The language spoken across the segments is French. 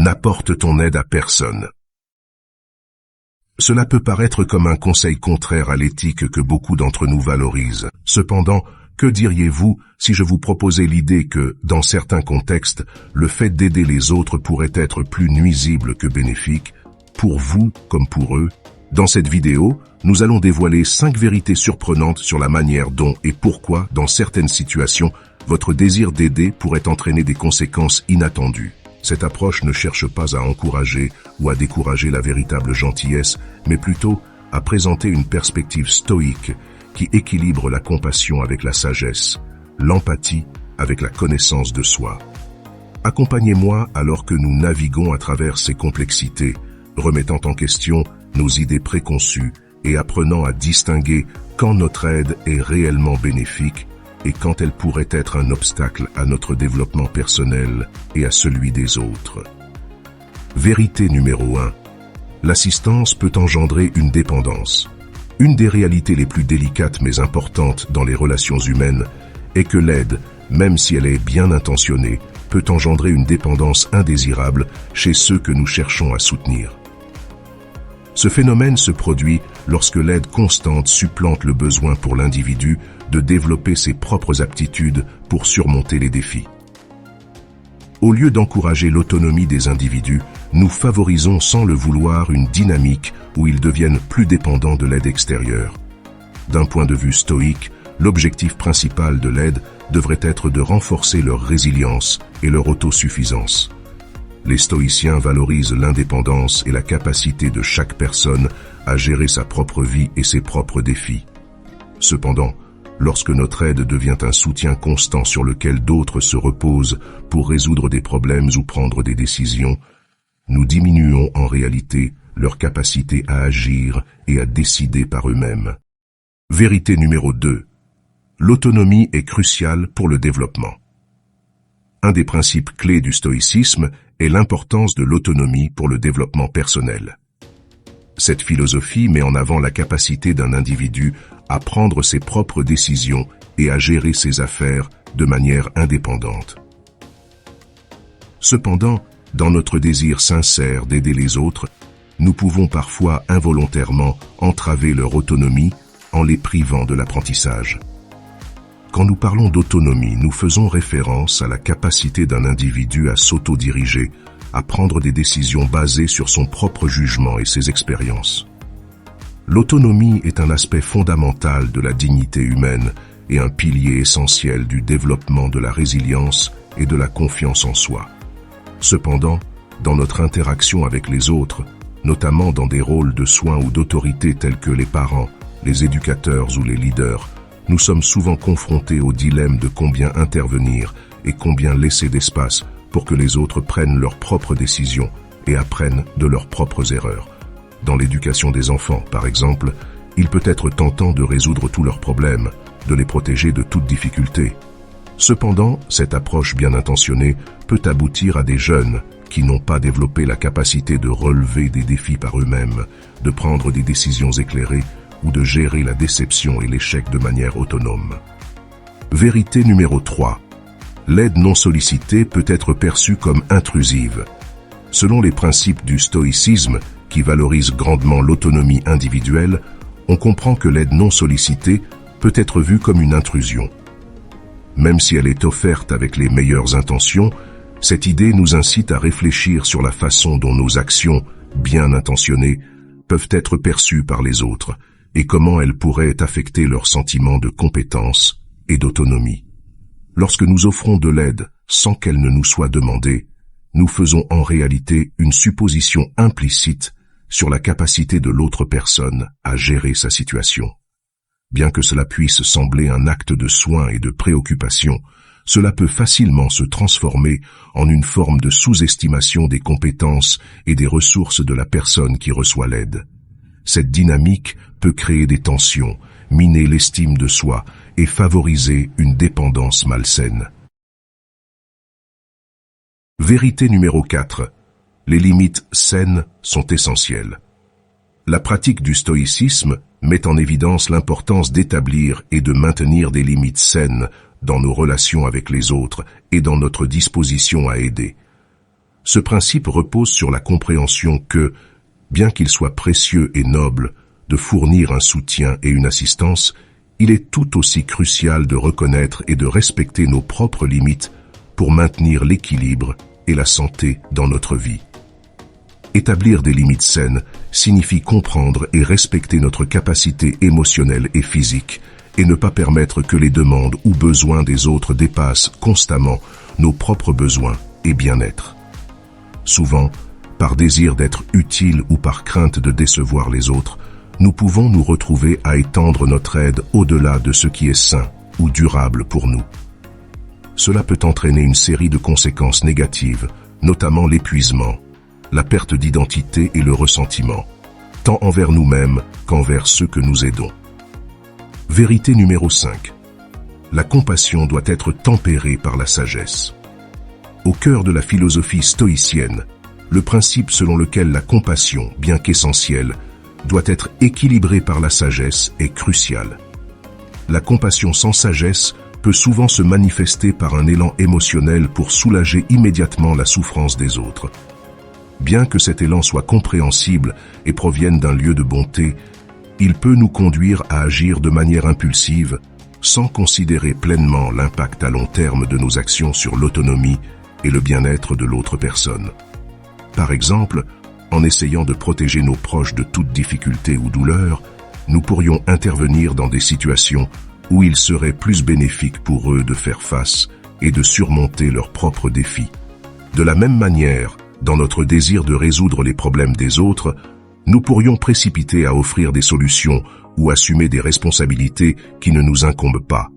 n'apporte ton aide à personne. Cela peut paraître comme un conseil contraire à l'éthique que beaucoup d'entre nous valorisent. Cependant, que diriez-vous si je vous proposais l'idée que, dans certains contextes, le fait d'aider les autres pourrait être plus nuisible que bénéfique, pour vous comme pour eux? Dans cette vidéo, nous allons dévoiler 5 vérités surprenantes sur la manière dont et pourquoi, dans certaines situations, votre désir d'aider pourrait entraîner des conséquences inattendues. Cette approche ne cherche pas à encourager ou à décourager la véritable gentillesse, mais plutôt à présenter une perspective stoïque qui équilibre la compassion avec la sagesse, l'empathie avec la connaissance de soi. Accompagnez-moi alors que nous naviguons à travers ces complexités, remettant en question nos idées préconçues et apprenant à distinguer quand notre aide est réellement bénéfique et quand elle pourrait être un obstacle à notre développement personnel et à celui des autres. Vérité numéro 1. L'assistance peut engendrer une dépendance. Une des réalités les plus délicates mais importantes dans les relations humaines est que l'aide, même si elle est bien intentionnée, peut engendrer une dépendance indésirable chez ceux que nous cherchons à soutenir. Ce phénomène se produit lorsque l'aide constante supplante le besoin pour l'individu de développer ses propres aptitudes pour surmonter les défis. Au lieu d'encourager l'autonomie des individus, nous favorisons sans le vouloir une dynamique où ils deviennent plus dépendants de l'aide extérieure. D'un point de vue stoïque, l'objectif principal de l'aide devrait être de renforcer leur résilience et leur autosuffisance. Les stoïciens valorisent l'indépendance et la capacité de chaque personne à gérer sa propre vie et ses propres défis. Cependant, lorsque notre aide devient un soutien constant sur lequel d'autres se reposent pour résoudre des problèmes ou prendre des décisions, nous diminuons en réalité leur capacité à agir et à décider par eux-mêmes. Vérité numéro 2. L'autonomie est cruciale pour le développement. Un des principes clés du stoïcisme est l'importance de l'autonomie pour le développement personnel. Cette philosophie met en avant la capacité d'un individu à prendre ses propres décisions et à gérer ses affaires de manière indépendante. Cependant, dans notre désir sincère d'aider les autres, nous pouvons parfois involontairement entraver leur autonomie en les privant de l'apprentissage. Quand nous parlons d'autonomie, nous faisons référence à la capacité d'un individu à s'autodiriger, à prendre des décisions basées sur son propre jugement et ses expériences. L'autonomie est un aspect fondamental de la dignité humaine et un pilier essentiel du développement de la résilience et de la confiance en soi. Cependant, dans notre interaction avec les autres, notamment dans des rôles de soins ou d'autorité tels que les parents, les éducateurs ou les leaders, nous sommes souvent confrontés au dilemme de combien intervenir et combien laisser d'espace pour que les autres prennent leurs propres décisions et apprennent de leurs propres erreurs. Dans l'éducation des enfants, par exemple, il peut être tentant de résoudre tous leurs problèmes, de les protéger de toute difficulté. Cependant, cette approche bien intentionnée peut aboutir à des jeunes qui n'ont pas développé la capacité de relever des défis par eux-mêmes, de prendre des décisions éclairées ou de gérer la déception et l'échec de manière autonome. Vérité numéro 3. L'aide non sollicitée peut être perçue comme intrusive. Selon les principes du stoïcisme, qui valorise grandement l'autonomie individuelle, on comprend que l'aide non sollicitée peut être vue comme une intrusion. Même si elle est offerte avec les meilleures intentions, cette idée nous incite à réfléchir sur la façon dont nos actions, bien intentionnées, peuvent être perçues par les autres, et comment elles pourraient affecter leur sentiment de compétence et d'autonomie. Lorsque nous offrons de l'aide sans qu'elle ne nous soit demandée, nous faisons en réalité une supposition implicite sur la capacité de l'autre personne à gérer sa situation. Bien que cela puisse sembler un acte de soin et de préoccupation, cela peut facilement se transformer en une forme de sous-estimation des compétences et des ressources de la personne qui reçoit l'aide. Cette dynamique peut créer des tensions, miner l'estime de soi et favoriser une dépendance malsaine. Vérité numéro 4. Les limites saines sont essentielles. La pratique du stoïcisme met en évidence l'importance d'établir et de maintenir des limites saines dans nos relations avec les autres et dans notre disposition à aider. Ce principe repose sur la compréhension que, bien qu'il soit précieux et noble de fournir un soutien et une assistance, il est tout aussi crucial de reconnaître et de respecter nos propres limites pour maintenir l'équilibre et la santé dans notre vie. Établir des limites saines signifie comprendre et respecter notre capacité émotionnelle et physique et ne pas permettre que les demandes ou besoins des autres dépassent constamment nos propres besoins et bien-être. Souvent, par désir d'être utile ou par crainte de décevoir les autres, nous pouvons nous retrouver à étendre notre aide au-delà de ce qui est sain ou durable pour nous. Cela peut entraîner une série de conséquences négatives, notamment l'épuisement, la perte d'identité et le ressentiment, tant envers nous-mêmes qu'envers ceux que nous aidons. Vérité numéro 5. La compassion doit être tempérée par la sagesse. Au cœur de la philosophie stoïcienne, le principe selon lequel la compassion, bien qu'essentielle, doit être équilibrée par la sagesse est crucial. La compassion sans sagesse peut souvent se manifester par un élan émotionnel pour soulager immédiatement la souffrance des autres. Bien que cet élan soit compréhensible et provienne d'un lieu de bonté, il peut nous conduire à agir de manière impulsive, sans considérer pleinement l'impact à long terme de nos actions sur l'autonomie et le bien-être de l'autre personne. Par exemple, en essayant de protéger nos proches de toute difficulté ou douleur, nous pourrions intervenir dans des situations où il serait plus bénéfique pour eux de faire face et de surmonter leurs propres défis. De la même manière, dans notre désir de résoudre les problèmes des autres, nous pourrions précipiter à offrir des solutions ou assumer des responsabilités qui ne nous incombent pas.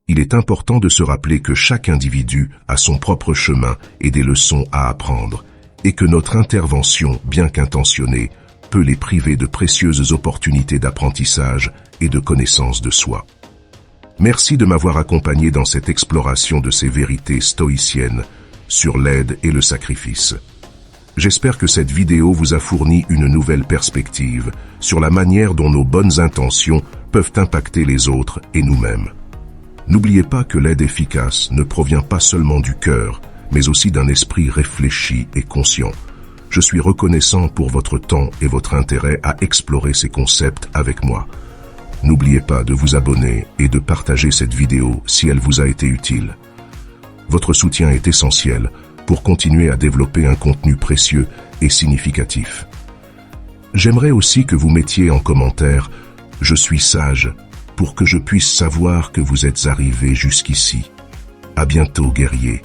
Il est important de se rappeler que chaque individu a son propre chemin et des leçons à apprendre, et que notre intervention, bien qu'intentionnée, peut les priver de précieuses opportunités d'apprentissage et de connaissance de soi. Merci de m'avoir accompagné dans cette exploration de ces vérités stoïciennes sur l'aide et le sacrifice. J'espère que cette vidéo vous a fourni une nouvelle perspective sur la manière dont nos bonnes intentions peuvent impacter les autres et nous-mêmes. N'oubliez pas que l'aide efficace ne provient pas seulement du cœur, mais aussi d'un esprit réfléchi et conscient. Je suis reconnaissant pour votre temps et votre intérêt à explorer ces concepts avec moi. N'oubliez pas de vous abonner et de partager cette vidéo si elle vous a été utile. Votre soutien est essentiel pour continuer à développer un contenu précieux et significatif. J'aimerais aussi que vous mettiez en commentaire « Je suis sage » pour que je puisse savoir que vous êtes arrivé jusqu'ici. À bientôt, guerriers.